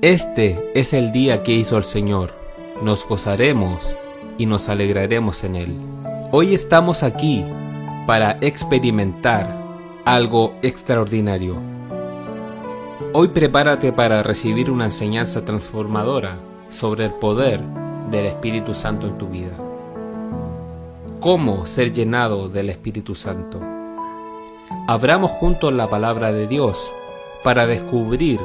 Este es el día que hizo el Señor. Nos gozaremos y nos alegraremos en él. Hoy estamos aquí para experimentar algo extraordinario. Hoy prepárate para recibir una enseñanza transformadora sobre el poder del Espíritu Santo en tu vida. ¿Cómo ser llenado del Espíritu Santo? Abramos juntos la palabra de Dios para descubrir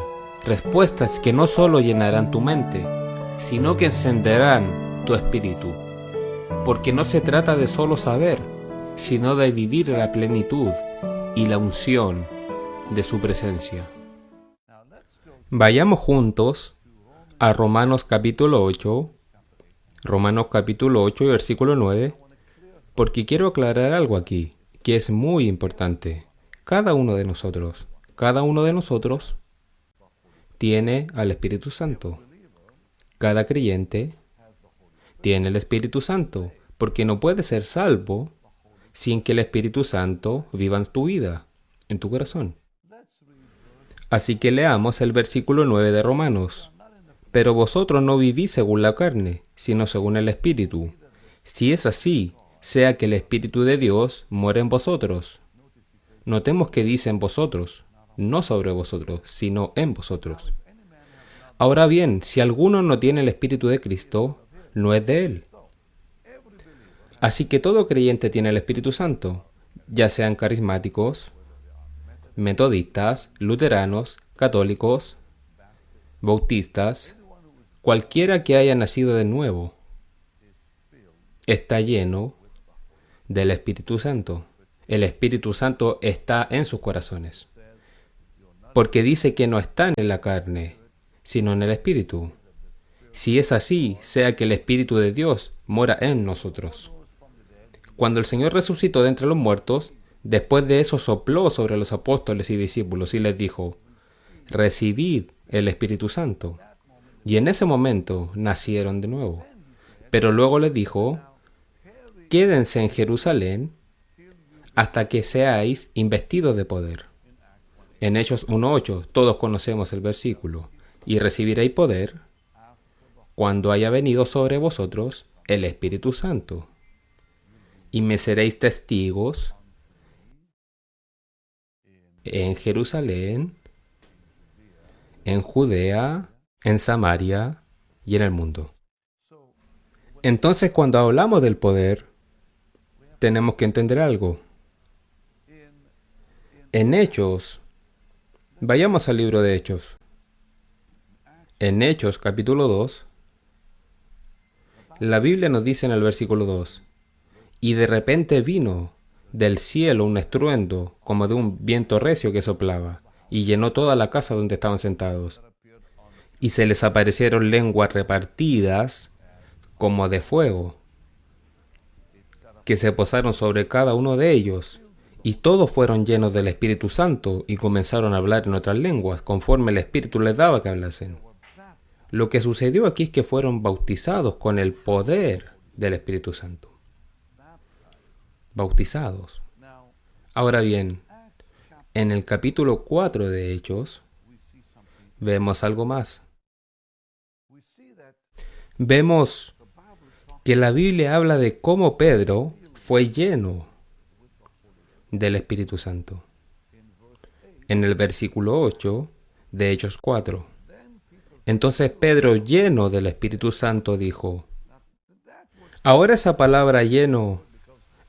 respuestas que no solo llenarán tu mente, sino que encenderán tu espíritu. Porque no se trata de solo saber, sino de vivir la plenitud y la unción de su presencia. Vayamos juntos a Romanos capítulo 8, y versículo 9, porque quiero aclarar algo aquí, que es muy importante. Cada uno de nosotros tiene al Espíritu Santo. Cada creyente tiene el Espíritu Santo, porque no puedes ser salvo sin que el Espíritu Santo viva en tu vida, en tu corazón. Así que leamos el versículo 9 de Romanos. Pero vosotros no vivís según la carne, sino según el Espíritu. Si es así, sea que el Espíritu de Dios muere en vosotros. Notemos que dice en vosotros, no sobre vosotros, sino en vosotros. Ahora bien, si alguno no tiene el Espíritu de Cristo, no es de él. Así que todo creyente tiene el Espíritu Santo, ya sean carismáticos, metodistas, luteranos, católicos, bautistas, cualquiera que haya nacido de nuevo, está lleno del Espíritu Santo. El Espíritu Santo está en sus corazones, porque dice que no están en la carne, sino en el Espíritu. Si es así, sea que el Espíritu de Dios mora en nosotros. Cuando el Señor resucitó de entre los muertos, después de eso sopló sobre los apóstoles y discípulos y les dijo: recibid el Espíritu Santo. Y en ese momento nacieron de nuevo. Pero luego les dijo: quédense en Jerusalén hasta que seáis investidos de poder. En Hechos 1:8 todos conocemos el versículo. Y recibiréis poder cuando haya venido sobre vosotros el Espíritu Santo. Y me seréis testigos en Jerusalén, en Judea, en Samaria y en el mundo. Entonces, cuando hablamos del poder, tenemos que entender algo. En Hechos, vayamos al libro de Hechos. En Hechos capítulo 2, la Biblia nos dice en el versículo 2: y de repente vino del cielo un estruendo como de un viento recio que soplaba, y llenó toda la casa donde estaban sentados. Y se les aparecieron lenguas repartidas como de fuego, que se posaron sobre cada uno de ellos, y todos fueron llenos del Espíritu Santo, y comenzaron a hablar en otras lenguas, conforme el Espíritu les daba que hablasen. Lo que sucedió aquí es que fueron bautizados con el poder del Espíritu Santo. Bautizados. Ahora bien, en el capítulo 4 de Hechos, vemos algo más. Vemos que la Biblia habla de cómo Pedro fue lleno del Espíritu Santo. En el versículo 8 de Hechos 4. Entonces Pedro, lleno del Espíritu Santo, dijo. Ahora esa palabra lleno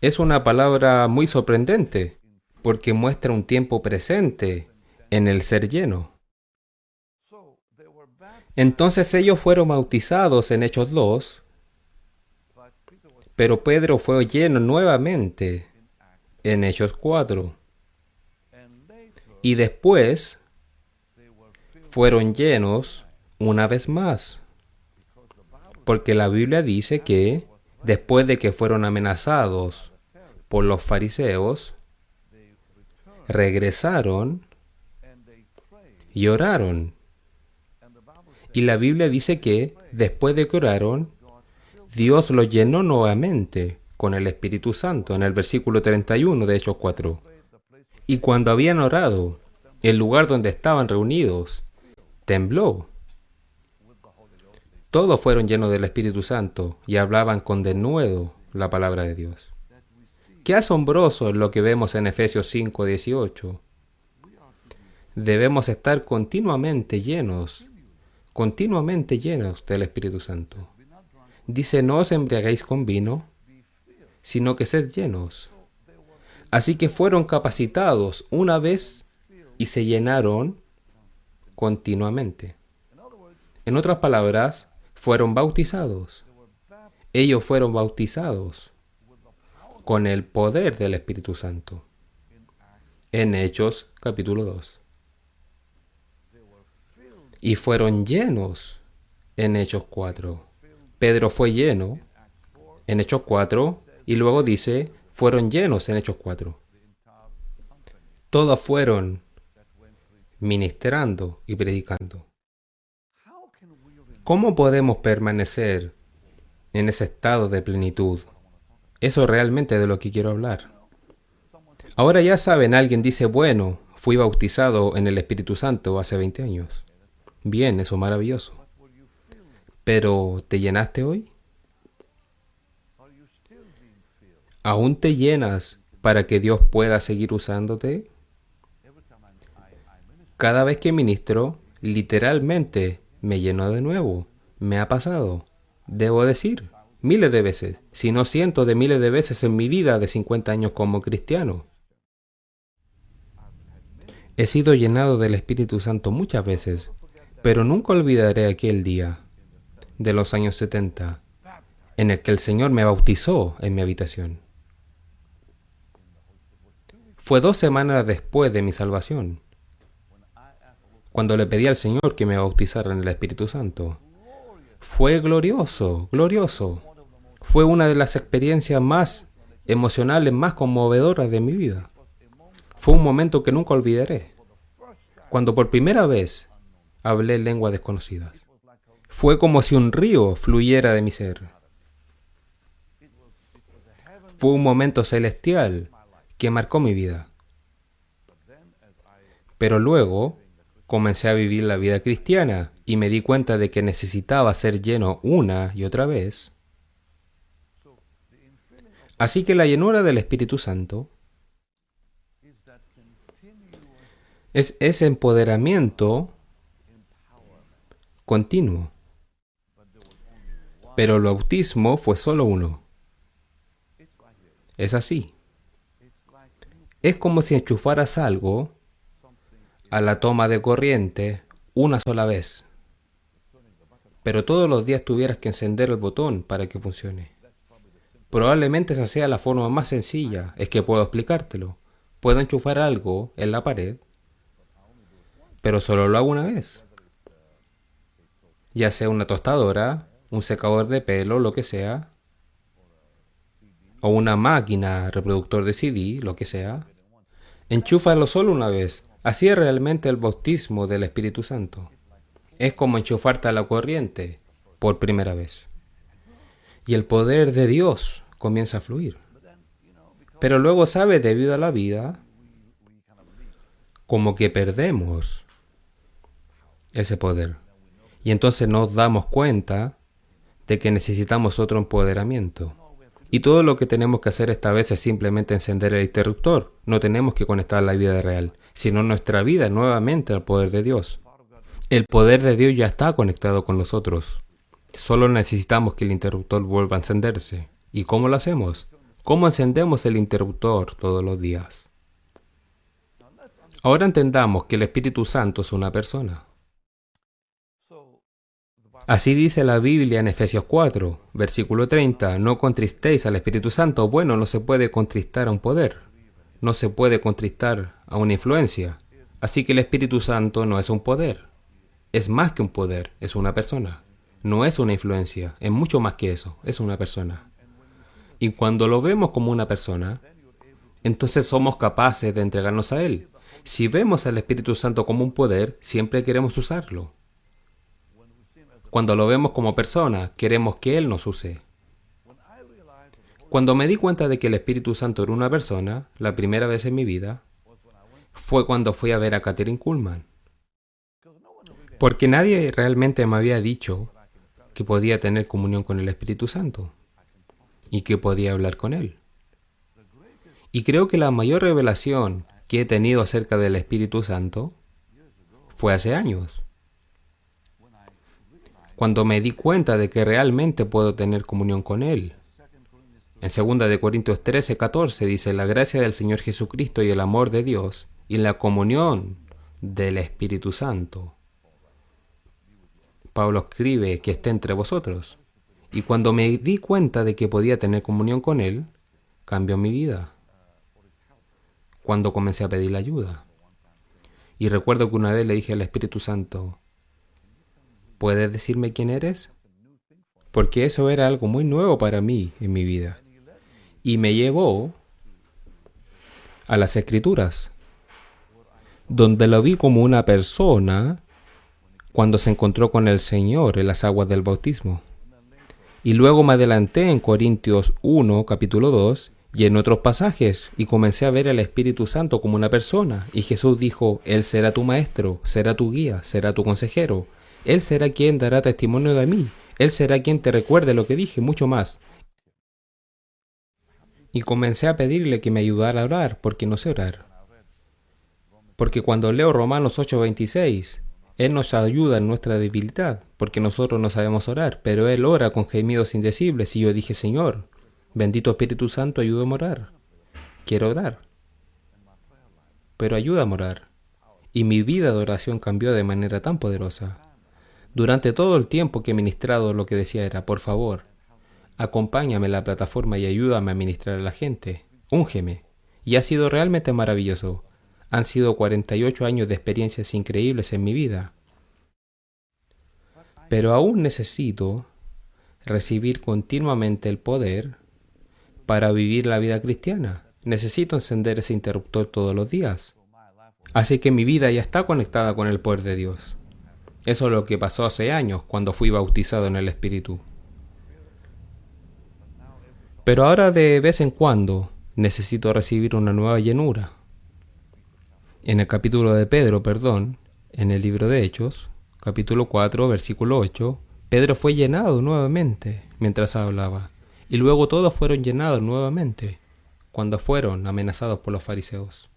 es una palabra muy sorprendente, porque muestra un tiempo presente en el ser lleno. Entonces ellos fueron bautizados en Hechos 2, pero Pedro fue lleno nuevamente en Hechos 4. Y después fueron llenos una vez más, porque la Biblia dice que después de que fueron amenazados por los fariseos, regresaron y oraron. Y la Biblia dice que después de que oraron, Dios los llenó nuevamente con el Espíritu Santo, en el versículo 31 de Hechos 4. Y cuando habían orado, el lugar donde estaban reunidos tembló, Todos fueron llenos del Espíritu Santo y hablaban con denuedo la palabra de Dios. Qué asombroso es lo que vemos en Efesios 5:18. Debemos estar continuamente llenos del Espíritu Santo. Dice, no os embriaguéis con vino, sino que sed llenos. Así que fueron capacitados una vez y se llenaron continuamente. En otras palabras, fueron bautizados. Ellos fueron bautizados con el poder del Espíritu Santo. En Hechos capítulo 2. Y fueron llenos en Hechos 4. Pedro fue lleno en Hechos 4 y luego dice, fueron llenos en Hechos 4. Todos fueron ministrando y predicando. ¿Cómo podemos permanecer en ese estado de plenitud? Eso realmente es de lo que quiero hablar. Ahora ya saben, alguien dice, bueno, fui bautizado en el Espíritu Santo hace 20 años. Bien, eso es maravilloso. Pero, ¿te llenaste hoy? ¿Aún te llenas para que Dios pueda seguir usándote? Cada vez que ministro, literalmente me lleno de nuevo. Me ha pasado. Debo decir, miles de veces, si no cientos de miles de veces en mi vida de 50 años como cristiano. He sido llenado del Espíritu Santo muchas veces, pero nunca olvidaré aquel día de los años 70 en el que el Señor me bautizó en mi habitación. Fue 2 semanas después de mi salvación, cuando le pedí al Señor que me bautizara en el Espíritu Santo. Fue glorioso, glorioso. Fue una de las experiencias más emocionales, más conmovedoras de mi vida. Fue un momento que nunca olvidaré. Cuando por primera vez hablé lenguas desconocidas. Fue como si un río fluyera de mi ser. Fue un momento celestial que marcó mi vida. Pero luego comencé a vivir la vida cristiana y me di cuenta de que necesitaba ser lleno una y otra vez. Así que la llenura del Espíritu Santo es ese empoderamiento continuo. Pero el bautismo fue solo uno. Es así. Es como si enchufaras algo a la toma de corriente una sola vez. Pero todos los días tuvieras que encender el botón para que funcione. Probablemente esa sea la forma más sencilla. Es que puedo explicártelo. Puedo enchufar algo en la pared, pero solo lo hago una vez. Ya sea una tostadora, un secador de pelo, lo que sea, o una máquina reproductor de CD, lo que sea. Enchúfalo solo una vez. Así es realmente el bautismo del Espíritu Santo. Es como enchufarte a la corriente por primera vez. Y el poder de Dios comienza a fluir. Pero luego, ¿sabes? Debido a la vida, como que perdemos ese poder. Y entonces nos damos cuenta de que necesitamos otro empoderamiento. Y todo lo que tenemos que hacer esta vez es simplemente encender el interruptor. No tenemos que conectar la vida real, sino nuestra vida nuevamente al poder de Dios. El poder de Dios ya está conectado con nosotros. Solo necesitamos que el interruptor vuelva a encenderse. ¿Y cómo lo hacemos? ¿Cómo encendemos el interruptor todos los días? Ahora entendamos que el Espíritu Santo es una persona. Así dice la Biblia en Efesios 4, versículo 30. No contristéis al Espíritu Santo. Bueno, no se puede contristar a un poder. No se puede contristar a una influencia. Así que el Espíritu Santo no es un poder. Es más que un poder, es una persona. No es una influencia, es mucho más que eso, es una persona. Y cuando lo vemos como una persona, entonces somos capaces de entregarnos a Él. Si vemos al Espíritu Santo como un poder, siempre queremos usarlo. Cuando lo vemos como persona, queremos que Él nos use. Cuando me di cuenta de que el Espíritu Santo era una persona, la primera vez en mi vida, fue cuando fui a ver a Kathryn Kuhlman. Porque nadie realmente me había dicho que podía tener comunión con el Espíritu Santo y que podía hablar con Él. Y creo que la mayor revelación que he tenido acerca del Espíritu Santo fue hace años, cuando me di cuenta de que realmente puedo tener comunión con Él. En 2 Corintios 13:14 dice: la gracia del Señor Jesucristo y el amor de Dios y la comunión del Espíritu Santo. Pablo escribe que esté entre vosotros. Y cuando me di cuenta de que podía tener comunión con Él, cambió mi vida. Cuando comencé a pedirle ayuda. Y recuerdo que una vez le dije al Espíritu Santo: ¿puedes decirme quién eres? Porque eso era algo muy nuevo para mí en mi vida. Y me llevó a las Escrituras, donde lo vi como una persona cuando se encontró con el Señor en las aguas del bautismo. Y luego me adelanté en Corintios 1, capítulo 2, y en otros pasajes, y comencé a ver al Espíritu Santo como una persona. Y Jesús dijo: Él será tu maestro, será tu guía, será tu consejero. Él será quien dará testimonio de mí. Él será quien te recuerde lo que dije, mucho más. Y comencé a pedirle que me ayudara a orar, porque no sé orar. Porque cuando leo Romanos 8:26, Él nos ayuda en nuestra debilidad, porque nosotros no sabemos orar, pero Él ora con gemidos indecibles. Y yo dije: Señor, bendito Espíritu Santo, ayúdame a orar. Quiero orar, pero ayúdame a orar. Y mi vida de oración cambió de manera tan poderosa. Durante todo el tiempo que he ministrado, lo que decía era: por favor, acompáñame en la plataforma y ayúdame a ministrar a la gente. Úngeme. Y ha sido realmente maravilloso. Han sido 48 años de experiencias increíbles en mi vida. Pero aún necesito recibir continuamente el poder para vivir la vida cristiana. Necesito encender ese interruptor todos los días. Así que mi vida ya está conectada con el poder de Dios. Eso es lo que pasó hace años cuando fui bautizado en el Espíritu. Pero ahora de vez en cuando necesito recibir una nueva llenura. En el capítulo de Pedro, en el libro de Hechos, capítulo 4, versículo 8, Pedro fue llenado nuevamente mientras hablaba, y luego todos fueron llenados nuevamente cuando fueron amenazados por los fariseos.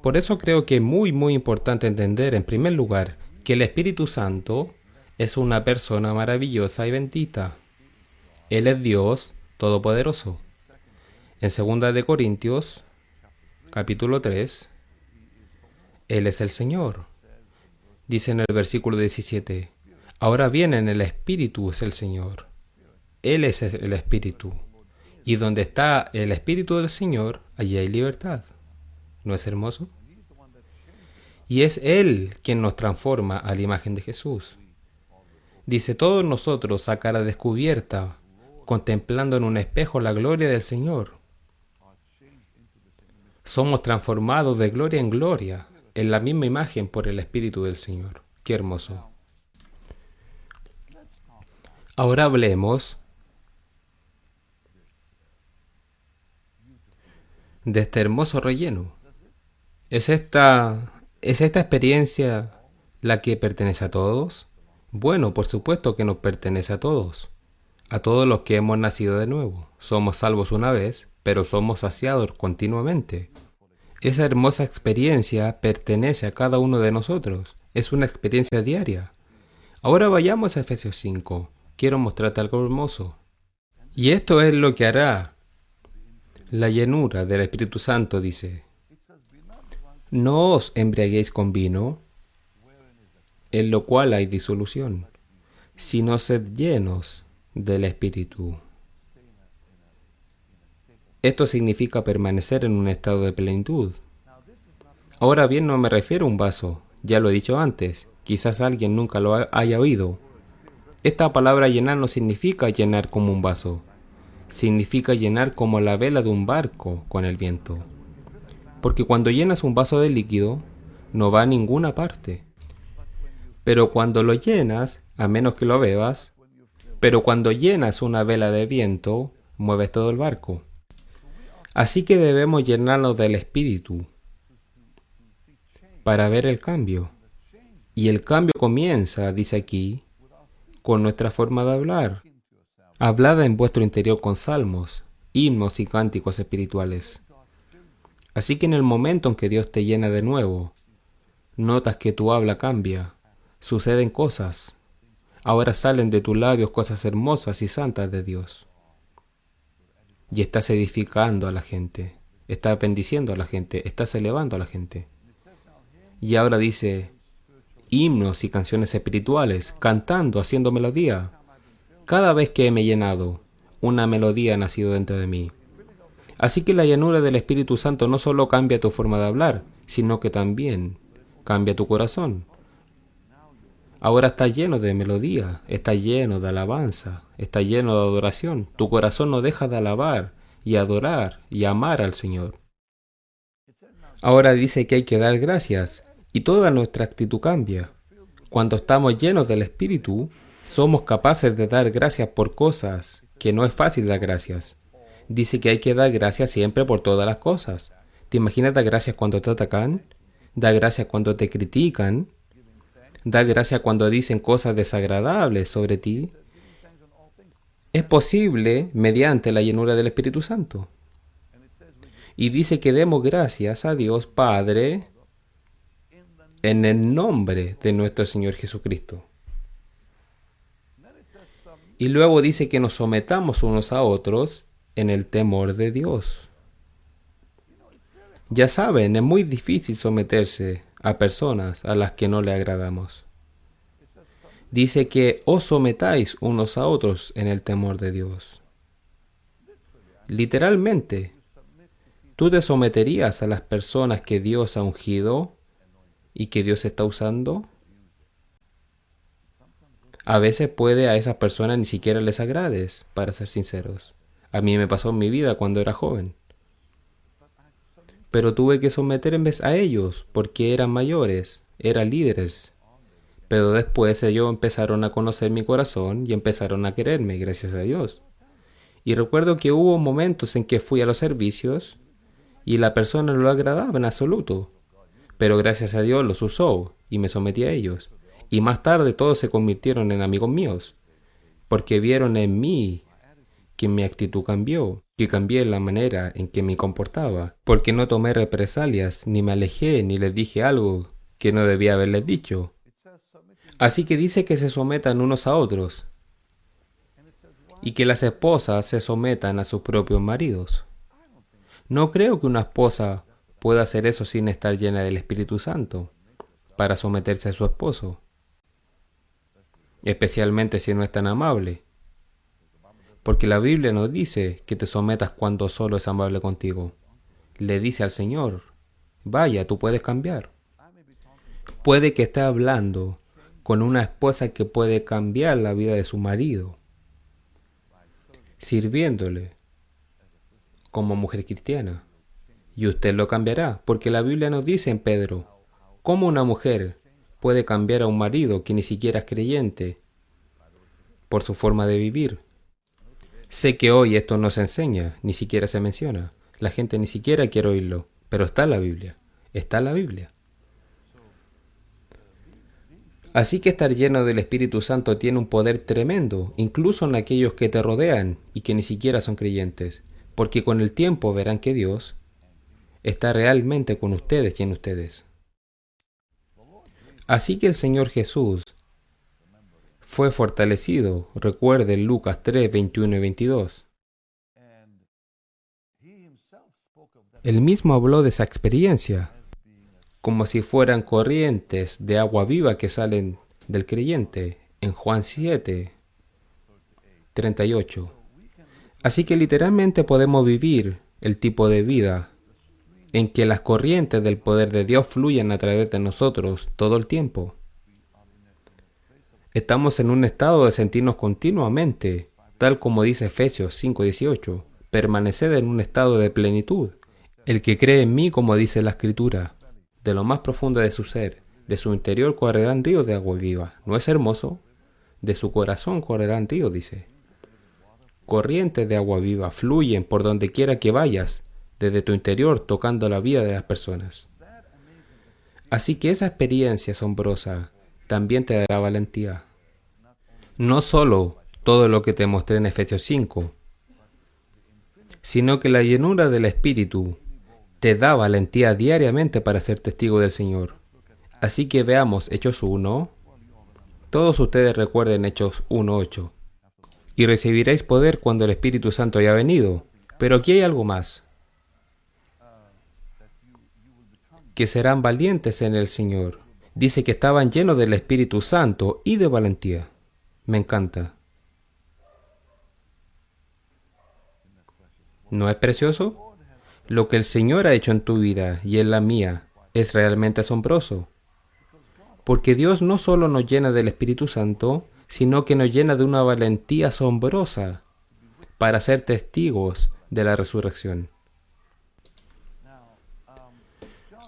Por eso creo que es muy importante entender, en primer lugar, que el Espíritu Santo es una persona maravillosa y bendita. Él es Dios Todopoderoso. En 2 Corintios, capítulo 3, Él es el Señor. Dice en el versículo 17, ahora bien, en el Espíritu es el Señor. Él es el Espíritu. Y donde está el Espíritu del Señor, allí hay libertad. ¿No es hermoso? Y es Él quien nos transforma a la imagen de Jesús. Dice: todos nosotros a cara descubierta, contemplando en un espejo la gloria del Señor, somos transformados de gloria en gloria, en la misma imagen por el Espíritu del Señor. ¡Qué hermoso! Ahora hablemos de este hermoso relleno. ¿Es esta experiencia la que pertenece a todos? Bueno, por supuesto que nos pertenece a todos los que hemos nacido de nuevo. Somos salvos una vez, pero somos saciados continuamente. Esa hermosa experiencia pertenece a cada uno de nosotros. Es una experiencia diaria. Ahora vayamos a Efesios 5. Quiero mostrarte algo hermoso. Y esto es lo que hará la llenura del Espíritu Santo, dice: no os embriaguéis con vino, en lo cual hay disolución, sino sed llenos del Espíritu. Esto significa permanecer en un estado de plenitud. Ahora bien, no me refiero a un vaso, ya lo he dicho antes, quizás alguien nunca lo haya oído. Esta palabra llenar no significa llenar como un vaso, significa llenar como la vela de un barco con el viento. Porque cuando llenas un vaso de líquido, no va a ninguna parte. Pero cuando lo llenas, a menos que lo bebas, pero cuando llenas una vela de viento, mueves todo el barco. Así que debemos llenarnos del Espíritu para ver el cambio. Y el cambio comienza, dice aquí, con nuestra forma de hablar. Hablad en vuestro interior con salmos, himnos y cánticos espirituales. Así que en el momento en que Dios te llena de nuevo, notas que tu habla cambia, suceden cosas. Ahora salen de tus labios cosas hermosas y santas de Dios. Y estás edificando a la gente, estás bendiciendo a la gente, estás elevando a la gente. Y ahora dice, himnos y canciones espirituales, cantando, haciendo melodía. Cada vez que me he llenado, una melodía ha nacido dentro de mí. Así que la llenura del Espíritu Santo no solo cambia tu forma de hablar, sino que también cambia tu corazón. Ahora está lleno de melodía, está lleno de alabanza, está lleno de adoración. Tu corazón no deja de alabar y adorar y amar al Señor. Ahora dice que hay que dar gracias y toda nuestra actitud cambia. Cuando estamos llenos del Espíritu, somos capaces de dar gracias por cosas que no es fácil dar gracias. Dice que hay que dar gracias siempre por todas las cosas. ¿Te imaginas dar gracias cuando te atacan? ¿Dar gracias cuando te critican? ¿Dar gracias cuando dicen cosas desagradables sobre ti? Es posible mediante la llenura del Espíritu Santo. Y dice que demos gracias a Dios Padre en el nombre de nuestro Señor Jesucristo. Y luego dice que nos sometamos unos a otros en el temor de Dios. Ya saben, es muy difícil someterse a personas a las que no le agradamos. Dice que os sometáis unos a otros en el temor de Dios. Literalmente, ¿tú te someterías a las personas que Dios ha ungido y que Dios está usando? A veces puede a esas personas ni siquiera les agrades, para ser sinceros. A mí me pasó en mi vida cuando era joven. Pero tuve que someterme a ellos porque eran mayores, eran líderes. Pero después ellos empezaron a conocer mi corazón y empezaron a quererme, gracias a Dios. Y recuerdo que hubo momentos en que fui a los servicios y la persona no lo agradaba en absoluto. Pero gracias a Dios los usó y me sometí a ellos. Y más tarde todos se convirtieron en amigos míos, porque vieron en mí que mi actitud cambió, que cambié la manera en que me comportaba, porque no tomé represalias, ni me alejé, ni les dije algo que no debía haberles dicho. Así que dice que se sometan unos a otros, y que las esposas se sometan a sus propios maridos. No creo que una esposa pueda hacer eso sin estar llena del Espíritu Santo, para someterse a su esposo, especialmente si no es tan amable. Porque la Biblia nos dice que te sometas cuando solo es amable contigo. Le dice al Señor, vaya, tú puedes cambiar. Puede que esté hablando con una esposa que puede cambiar la vida de su marido, sirviéndole como mujer cristiana. Y usted lo cambiará, porque la Biblia nos dice en Pedro, ¿cómo una mujer puede cambiar a un marido que ni siquiera es creyente por su forma de vivir? Sé que hoy esto no se enseña, ni siquiera se menciona. La gente ni siquiera quiere oírlo, pero está en la Biblia. Está en la Biblia. Así que estar lleno del Espíritu Santo tiene un poder tremendo, incluso en aquellos que te rodean y que ni siquiera son creyentes, porque con el tiempo verán que Dios está realmente con ustedes y en ustedes. Así que el Señor Jesús fue fortalecido, recuerden Lucas 3, 21 y 22. Él mismo habló de esa experiencia, como si fueran corrientes de agua viva que salen del creyente, en Juan 7, 38. Así que literalmente podemos vivir el tipo de vida en que las corrientes del poder de Dios fluyen a través de nosotros todo el tiempo. Estamos en un estado de sentirnos continuamente, tal como dice Efesios 5:18, permaneced en un estado de plenitud. El que cree en mí, como dice la Escritura, de lo más profundo de su ser, de su interior correrán ríos de agua viva. ¿No es hermoso? De su corazón correrán ríos, dice. Corrientes de agua viva fluyen por donde quiera que vayas, desde tu interior, tocando la vida de las personas. Así que esa experiencia asombrosa también te dará valentía. No solo todo lo que te mostré en Efesios 5, sino que la llenura del Espíritu te da valentía diariamente para ser testigo del Señor. Así que veamos Hechos 1. Todos ustedes recuerden Hechos 1:8. Y recibiréis poder cuando el Espíritu Santo haya venido. Pero aquí hay algo más. Que serán valientes en el Señor. Dice que estaban llenos del Espíritu Santo y de valentía. Me encanta. ¿No es precioso? Lo que el Señor ha hecho en tu vida y en la mía es realmente asombroso. Porque Dios no solo nos llena del Espíritu Santo, sino que nos llena de una valentía asombrosa para ser testigos de la resurrección.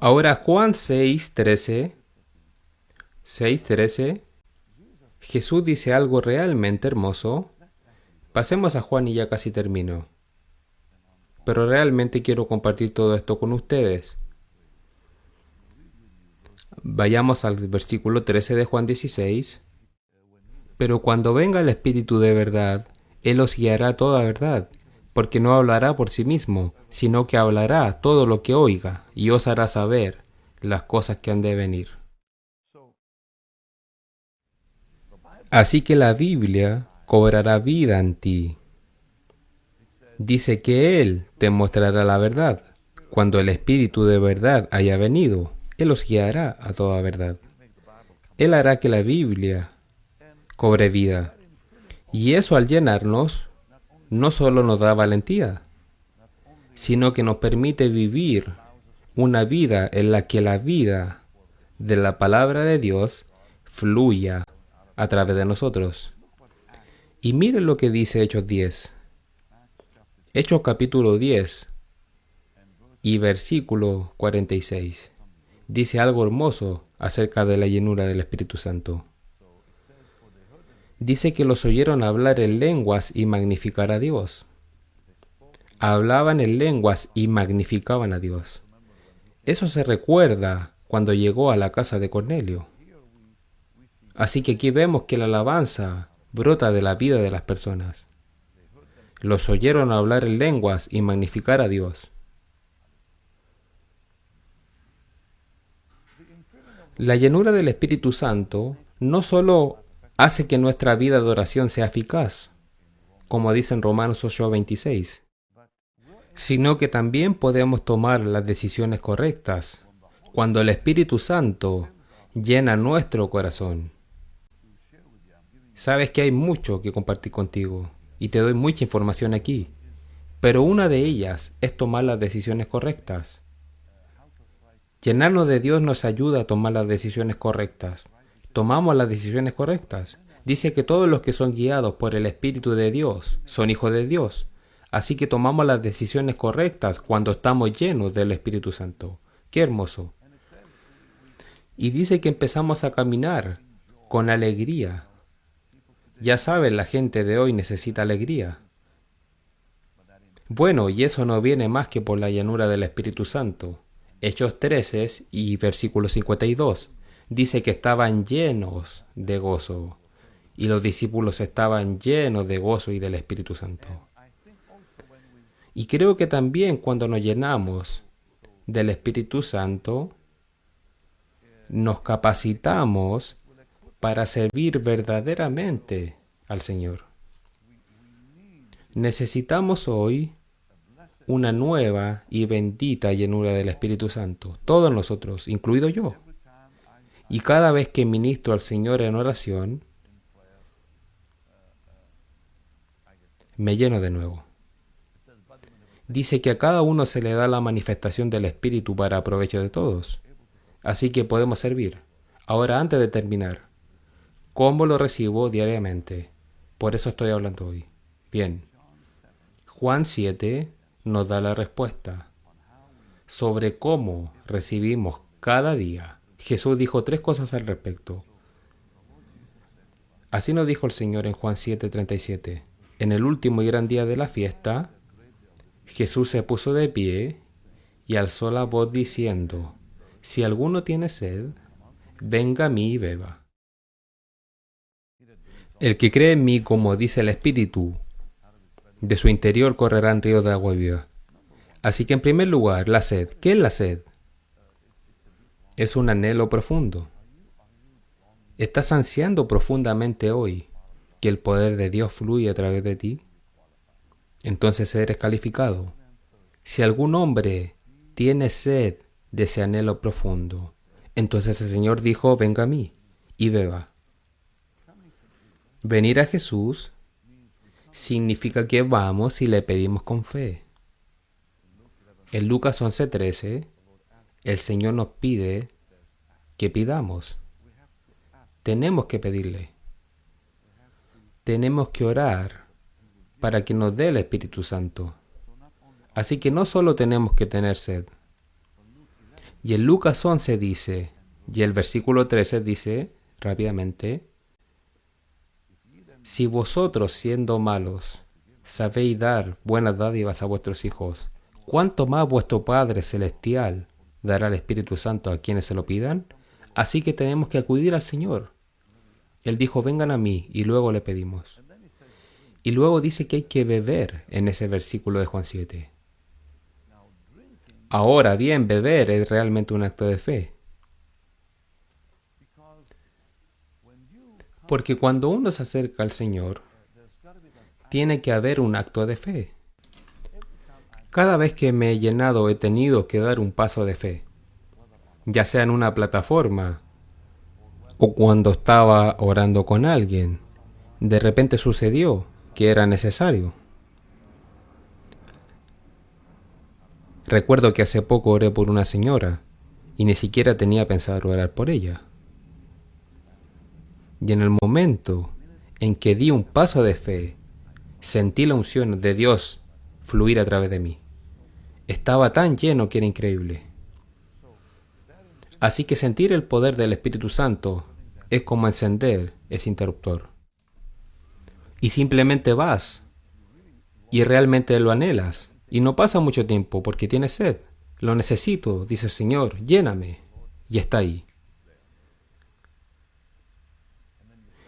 Ahora Juan 6:13, Jesús dice algo realmente hermoso. Pasemos a Juan y ya casi termino. Pero realmente quiero compartir todo esto con ustedes. Vayamos al versículo 13 de Juan 16. Pero cuando venga el Espíritu de verdad, Él os guiará a toda verdad, porque no hablará por sí mismo, sino que hablará todo lo que oiga, y os hará saber las cosas que han de venir. Así que la Biblia cobrará vida en ti. Dice que Él te mostrará la verdad. Cuando el Espíritu de verdad haya venido, Él os guiará a toda verdad. Él hará que la Biblia cobre vida. Y eso al llenarnos, no solo nos da valentía, sino que nos permite vivir una vida en la que la vida de la palabra de Dios fluya a través de nosotros. Y miren lo que dice Hechos 10. Hechos capítulo 10 y versículo 46. Dice algo hermoso acerca de la llenura del Espíritu Santo. Dice que los oyeron hablar en lenguas y magnificar a Dios. Hablaban en lenguas y magnificaban a Dios. Eso se recuerda cuando llegó a la casa de Cornelio. Así que aquí vemos que la alabanza brota de la vida de las personas. Los oyeron hablar en lenguas y magnificar a Dios. La llenura del Espíritu Santo no solo hace que nuestra vida de oración sea eficaz, como dice en Romanos 8:26, sino que también podemos tomar las decisiones correctas cuando el Espíritu Santo llena nuestro corazón. Sabes que hay mucho que compartir contigo y te doy mucha información aquí, pero una de ellas es tomar las decisiones correctas. Llenarnos de Dios nos ayuda a tomar las decisiones correctas. Tomamos las decisiones correctas. Dice que todos los que son guiados por el Espíritu de Dios son hijos de Dios. Así que tomamos las decisiones correctas cuando estamos llenos del Espíritu Santo. ¡Qué hermoso! Y dice que empezamos a caminar con alegría. Ya saben, la gente de hoy necesita alegría. Bueno, y eso no viene más que por la llenura del Espíritu Santo. Hechos 13 y versículo 52 dice que estaban llenos de gozo y los discípulos estaban llenos de gozo y del Espíritu Santo. Y creo que también cuando nos llenamos del Espíritu Santo, nos capacitamos para servir verdaderamente al Señor. Necesitamos hoy una nueva y bendita llenura del Espíritu Santo, todos nosotros, incluido yo. Y cada vez que ministro al Señor en oración, me lleno de nuevo. Dice que a cada uno se le da la manifestación del Espíritu para provecho de todos. Así que podemos servir. Ahora, antes de terminar, ¿cómo lo recibo diariamente? Por eso estoy hablando hoy. Bien. Juan 7 nos da la respuesta sobre cómo recibimos cada día. Jesús dijo 3 cosas al respecto. Así nos dijo el Señor en Juan 7:37. En el último y gran día de la fiesta, Jesús se puso de pie y alzó la voz diciendo: si alguno tiene sed, venga a mí y beba. El que cree en mí, como dice el Espíritu, de su interior correrán ríos de agua viva. Así que en primer lugar, la sed. ¿Qué es la sed? Es un anhelo profundo. ¿Estás ansiando profundamente hoy que el poder de Dios fluya a través de ti? Entonces eres calificado. Si algún hombre tiene sed de ese anhelo profundo, entonces el Señor dijo, venga a mí y beba. Venir a Jesús significa que vamos y le pedimos con fe. En Lucas 11:13, el Señor nos pide que pidamos. Tenemos que pedirle. Tenemos que orar para que nos dé el Espíritu Santo. Así que no solo tenemos que tener sed. Y en Lucas 11 dice, y el versículo 13 dice rápidamente, si vosotros siendo malos sabéis dar buenas dádivas a vuestros hijos, ¿cuánto más vuestro Padre Celestial dará el Espíritu Santo a quienes se lo pidan? Así que tenemos que acudir al Señor. Él dijo, vengan a mí, y luego le pedimos. Y luego dice que hay que beber en ese versículo de Juan 7. Ahora bien, beber es realmente un acto de fe. Porque cuando uno se acerca al Señor, tiene que haber un acto de fe. Cada vez que me he llenado he tenido que dar un paso de fe, ya sea en una plataforma o cuando estaba orando con alguien. De repente sucedió que era necesario. Recuerdo que hace poco oré por una señora y ni siquiera tenía pensado orar por ella. Y en el momento en que di un paso de fe, sentí la unción de Dios fluir a través de mí. Estaba tan lleno que era increíble. Así que sentir el poder del Espíritu Santo es como encender ese interruptor. Y simplemente vas y realmente lo anhelas. Y no pasa mucho tiempo porque tienes sed. Lo necesito, dice el Señor, lléname. Y está ahí.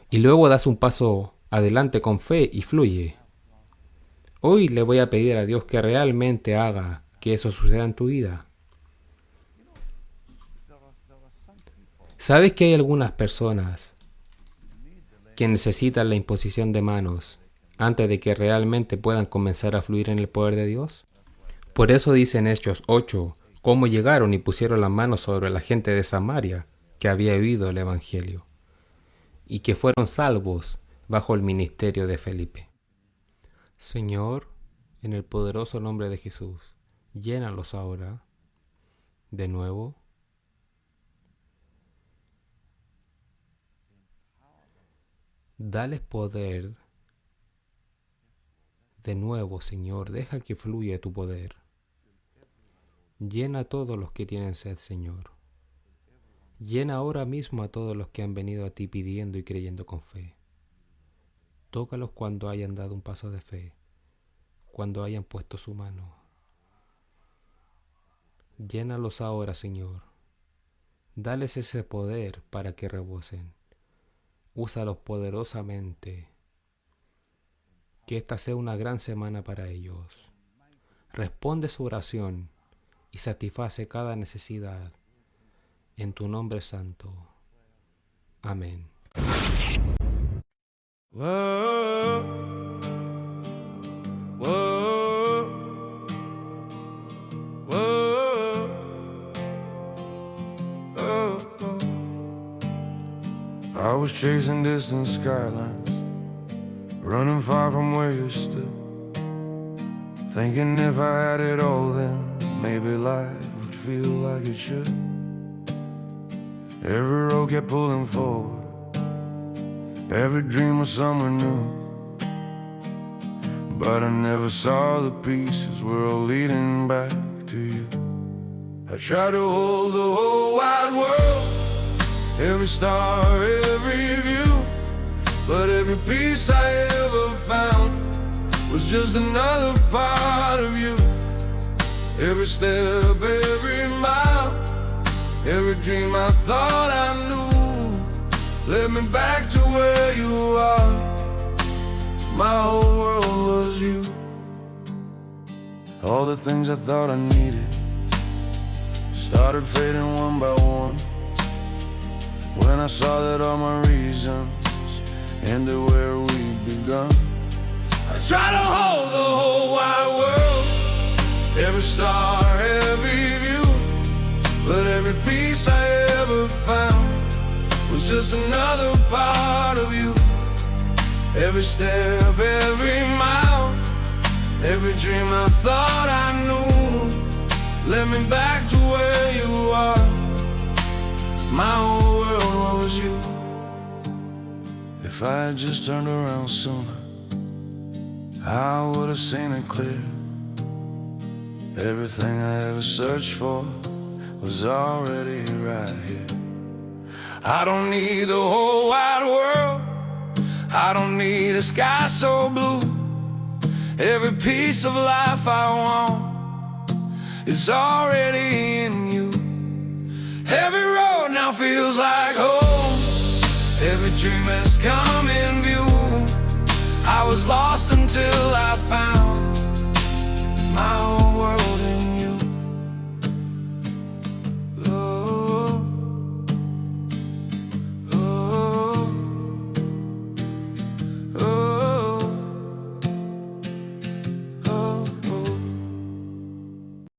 Y luego das un paso adelante con fe y fluye. Hoy le voy a pedir a Dios que realmente haga que eso suceda en tu vida. ¿Sabes que hay algunas personas que necesitan la imposición de manos antes de que realmente puedan comenzar a fluir en el poder de Dios? Por eso dice en Hechos 8, cómo llegaron y pusieron las manos sobre la gente de Samaria que había oído el Evangelio y que fueron salvos bajo el ministerio de Felipe. Señor, en el poderoso nombre de Jesús, llénalos ahora de nuevo. Dales poder de nuevo, Señor. Deja que fluya tu poder. Llena a todos los que tienen sed, Señor. Llena ahora mismo a todos los que han venido a ti pidiendo y creyendo con fe. Tócalos cuando hayan dado un paso de fe, cuando hayan puesto su mano. Llénalos ahora, Señor. Dales ese poder para que rebosen. Úsalos poderosamente. Que esta sea una gran semana para ellos. Responde su oración y satisface cada necesidad. En tu nombre santo. Amén. Whoa, whoa, whoa, oh, oh. I was chasing distant skylines, running far from where you stood, thinking if I had it all then maybe life would feel like it should. Every road kept pulling forward, every dream was somewhere new, but I never saw the pieces were all leading back to you. I tried to hold the whole wide world, every star, every view, but every piece I ever found was just another part of you. Every step, every mile, every dream I thought I knew led me back to where you are. My whole world was you. All the things I thought I needed started fading one by one, when I saw that all my reasons ended where we'd begun. I try to hold the whole wide world, every star, every view, but every piece I ever found was just another part of you. Every step, every mile, every dream I thought I knew led me back to where you are. My whole world was you. If I had just turned around sooner, I would have seen it clear. Everything I ever searched for was already right here. I don't need the whole wide world, I don't need a sky so blue. Every piece of life I want is already in you. Every road now feels like home, every dream has come in view. I was lost until I found